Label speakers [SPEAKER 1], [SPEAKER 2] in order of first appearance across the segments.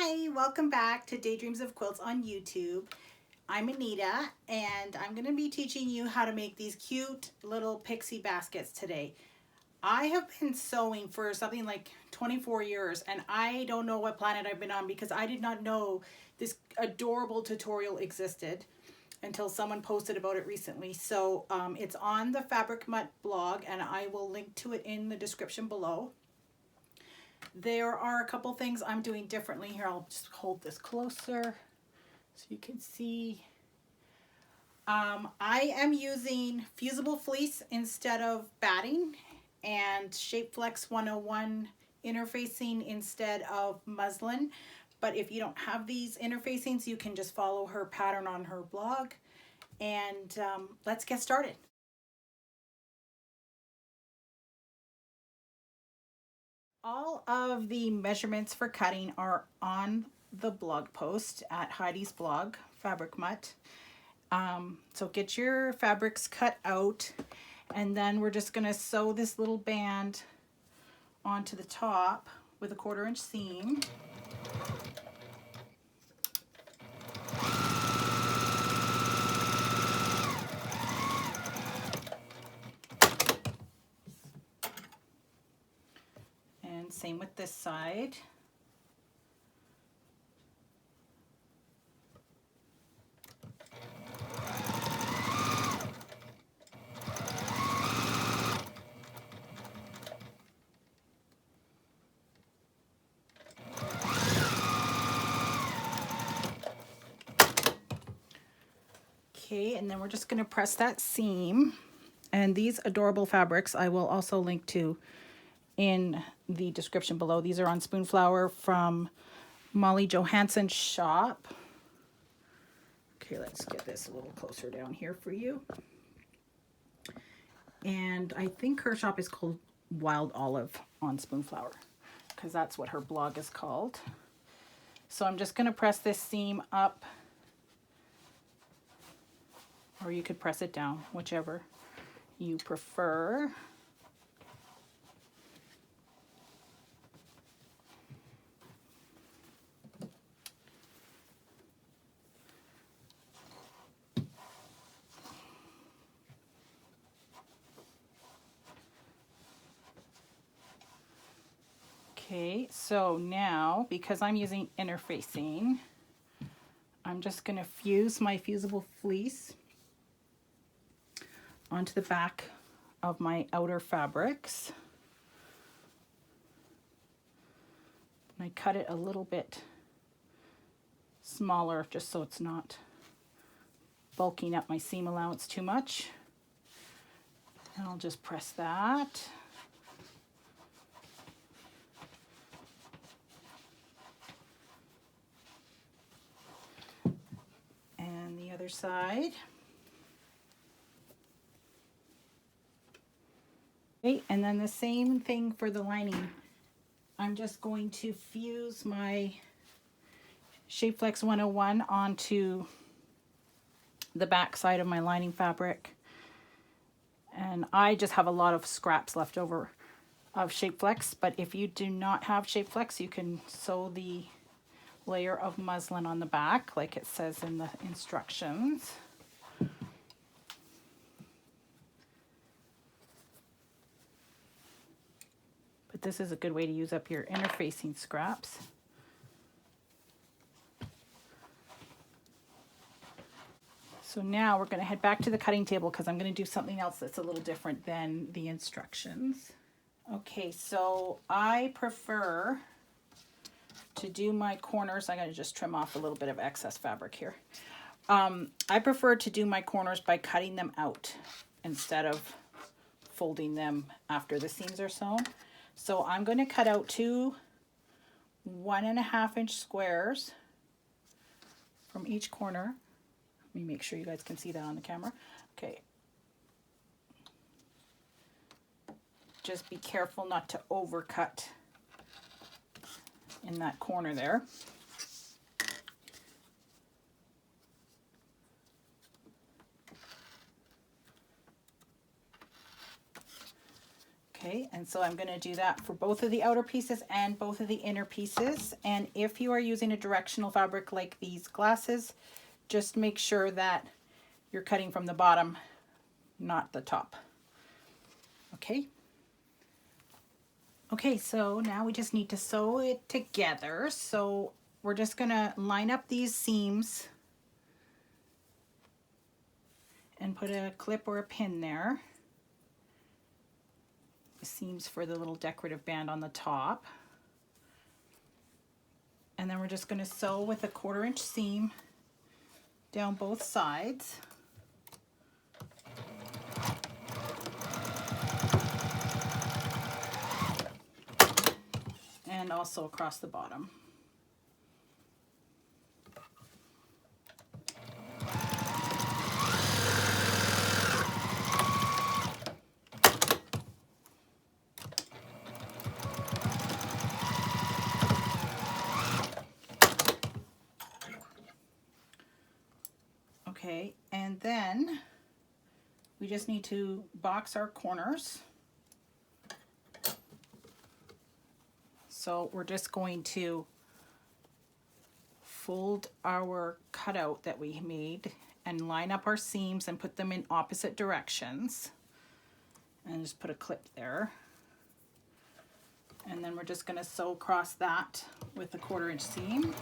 [SPEAKER 1] Hi, welcome back to Daydreams of Quilts on YouTube. I'm Anita and I'm going to be teaching you how to make these cute little pixie baskets today. I have been sewing for something like 24 years and I don't know what planet I've been on because I did not know this adorable tutorial existed until someone posted about it recently. So it's on the Fabric Mutt blog and I will link to it in the description below. There are a couple things I'm doing differently here. I'll just hold this closer so you can see. I am using fusible fleece instead of batting and Shapeflex 101 interfacing instead of muslin. But if you don't have these interfacings, you can just follow her pattern on her blog. And let's get started. All of the measurements for cutting are on the blog post at Heidi's blog, Fabric Mutt. So get your fabrics cut out, and then we're just going to sew this little band onto the top with a 1/4 inch seam. And same with this side. Okay, and then we're just going to press that seam. And these adorable fabrics I will also link to in the description below. These are on Spoonflower from Molly Johansson's shop. Okay, let's get this a little closer down here for you. And I think her shop is called Wild Olive on Spoonflower because that's what her blog is called. So I'm just going to press this seam up, or you could press it down, whichever you prefer. Okay, so now because I'm using interfacing, I'm just going to fuse my fusible fleece onto the back of my outer fabrics. And I cut it a little bit smaller just so it's not bulking up my seam allowance too much. And I'll just press that. And the other side. Okay, and then the same thing for the lining. I'm just going to fuse my Shapeflex 101 onto the back side of my lining fabric. And I just have a lot of scraps left over of Shapeflex, but if you do not have Shapeflex, you can sew the layer of muslin on the back like it says in the instructions. But this is a good way to use up your interfacing scraps. So now we're going to head back to the cutting table because I'm going to do something else that's a little different than the instructions. Okay, so I prefer to do my corners. I'm going to just trim off a little bit of excess fabric here. I prefer to do my corners by cutting them out instead of folding them after the seams are sewn. So I'm going to cut out 2 1.5 inch squares from each corner. Let me make sure you guys can see that on the camera. Okay. Just be careful not to overcut in that corner there. Okay, and so I'm going to do that for both of the outer pieces and both of the inner pieces. And if you are using a directional fabric like these glasses, just make sure that you're cutting from the bottom, not the top. Okay. Okay, so now we just need to sew it together. So we're just going to line up these seams and put a clip or a pin there. The seams for the little decorative band on the top. And then we're just going to sew with a 1/4 inch seam down both sides. And also across the bottom. Okay, and then we just need to box our corners. So we're just going to fold our cutout that we made and line up our seams and put them in opposite directions. And just put a clip there. And then we're just going to sew across that with a 1/4 inch seam.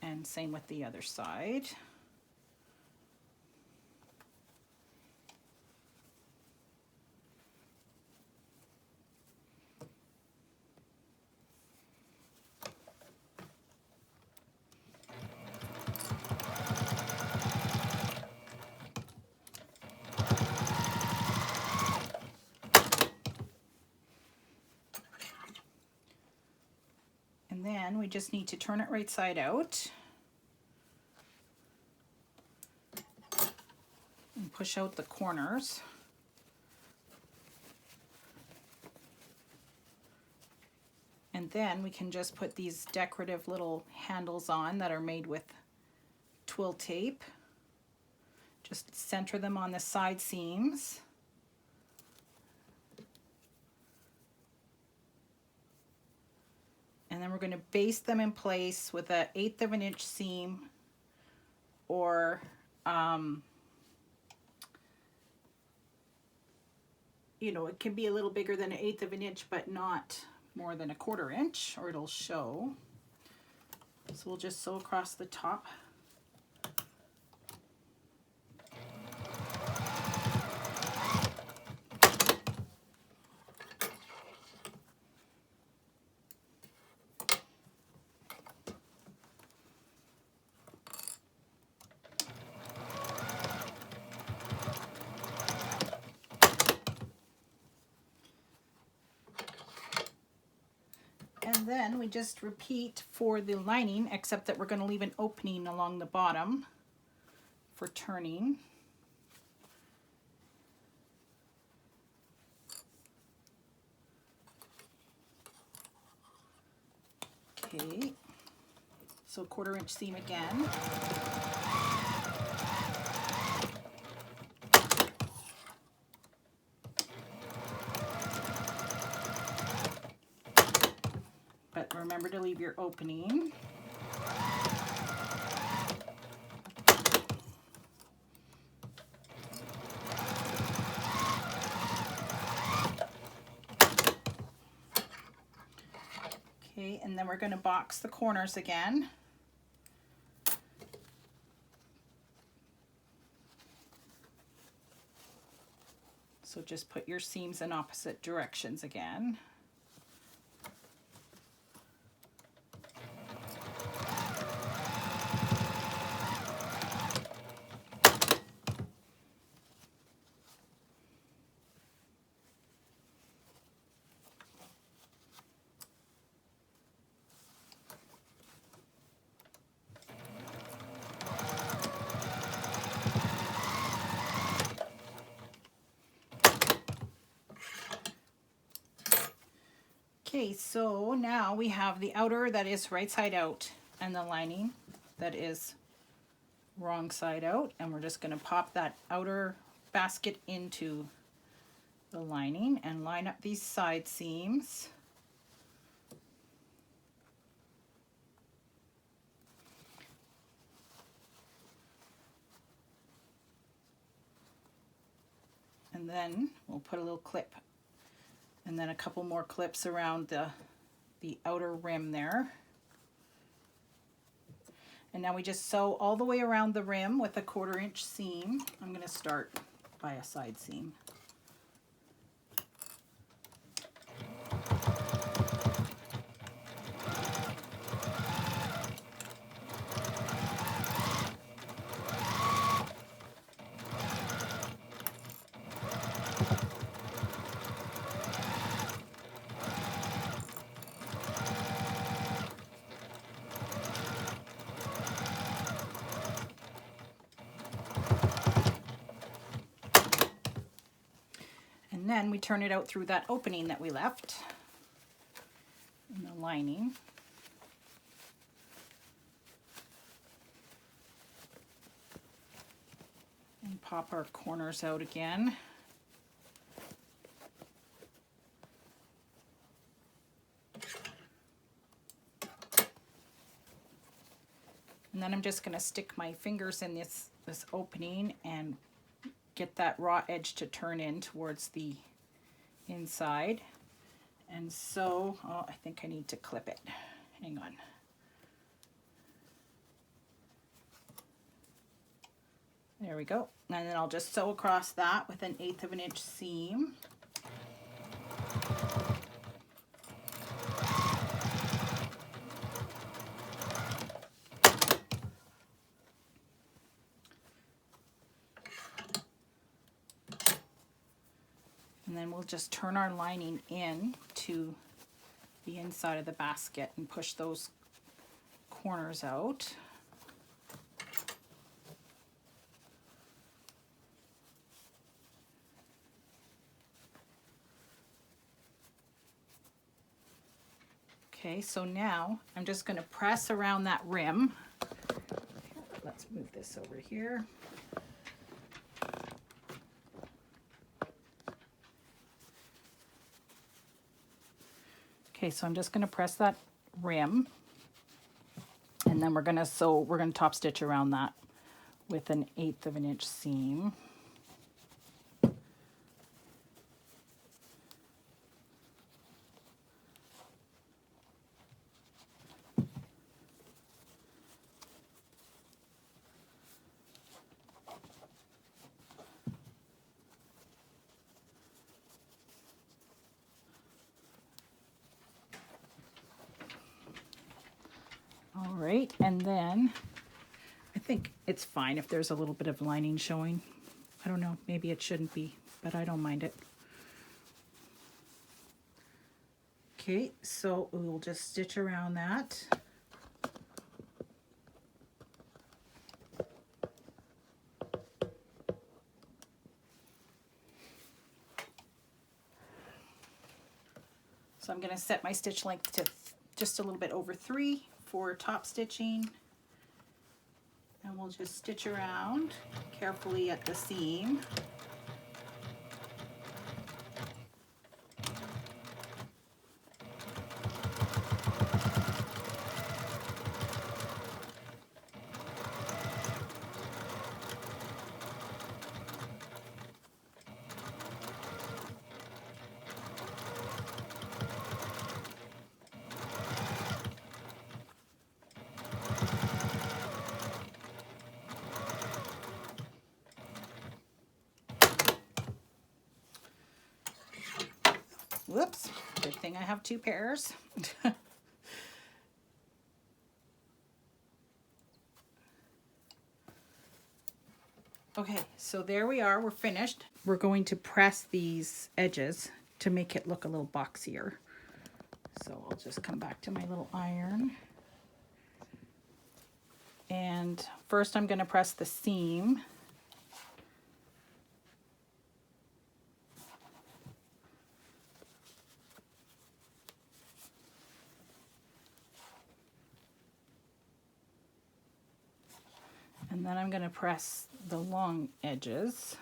[SPEAKER 1] And same with the other side. And then we just need to turn it right side out and push out the corners. And then we can just put these decorative little handles on that are made with twill tape. Just center them on the side seams. And then we're going to baste them in place with an 1/8 of an inch seam, or you know, it can be a little bigger than an 1/8 of an inch, but not more than a 1/4 inch, or it'll show. So we'll just sew across the top. And then we just repeat for the lining, except that we're going to leave an opening along the bottom for turning. Okay, so 1/4 inch seam again. But remember to leave your opening. Okay, and then we're going to box the corners again. So just put your seams in opposite directions again. Okay, so now we have the outer that is right side out and the lining that is wrong side out, and we're just going to pop that outer basket into the lining and line up these side seams. And then we'll put a little clip and then a couple more clips around the outer rim there. And now we just sew all the way around the rim with a 1/4 inch seam. I'm going to start by a side seam. And then we turn it out through that opening that we left in the lining. And pop our corners out again. And then I'm just going to stick my fingers in this opening and get that raw edge to turn in towards the inside. And so, oh, I think I need to clip it. Hang on. There we go. And then I'll just sew across that with an 1/8 of an inch seam. And then we'll just turn our lining in to the inside of the basket and push those corners out. Okay, so now I'm just going to press around that rim. Let's move this over here. Okay, so I'm just going to press that rim, and then we're going to top stitch around that with an 1/8 of an inch seam. All right, and then I think it's fine if there's a little bit of lining showing. I don't know, maybe it shouldn't be, but I don't mind it. Okay, so we'll just stitch around that. So I'm going to set my stitch length to just a little bit over 3 for top stitching. And we'll just stitch around carefully at the seam. Whoops, good thing I have 2 pairs. Okay, so there we are, we're finished. We're going to press these edges to make it look a little boxier. So I'll just come back to my little iron. And first I'm going to press the seam. And then I'm going to press the long edges.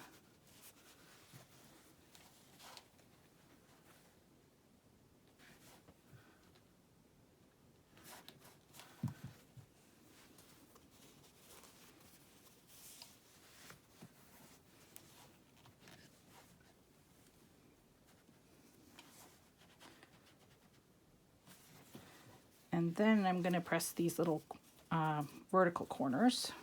[SPEAKER 1] And then I'm going to press these little vertical corners.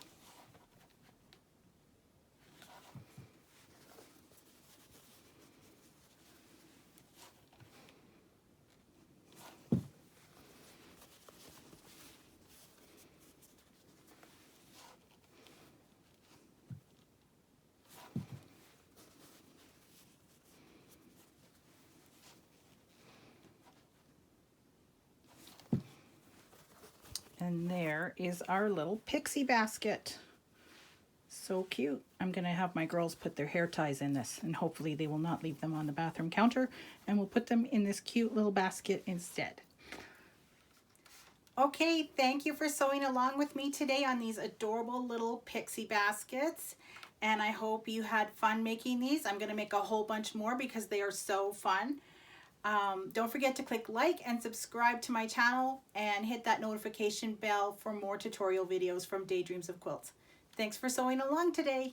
[SPEAKER 1] And there is our little pixie basket. So cute. I'm going to have my girls put their hair ties in this, and hopefully they will not leave them on the bathroom counter, and we'll put them in this cute little basket instead. Okay, thank you for sewing along with me today on these adorable little pixie baskets. And I hope you had fun making these. I'm going to make a whole bunch more because they are so fun. Don't forget to click like and subscribe to my channel and hit that notification bell for more tutorial videos from Daydreams of Quilts. Thanks for sewing along today.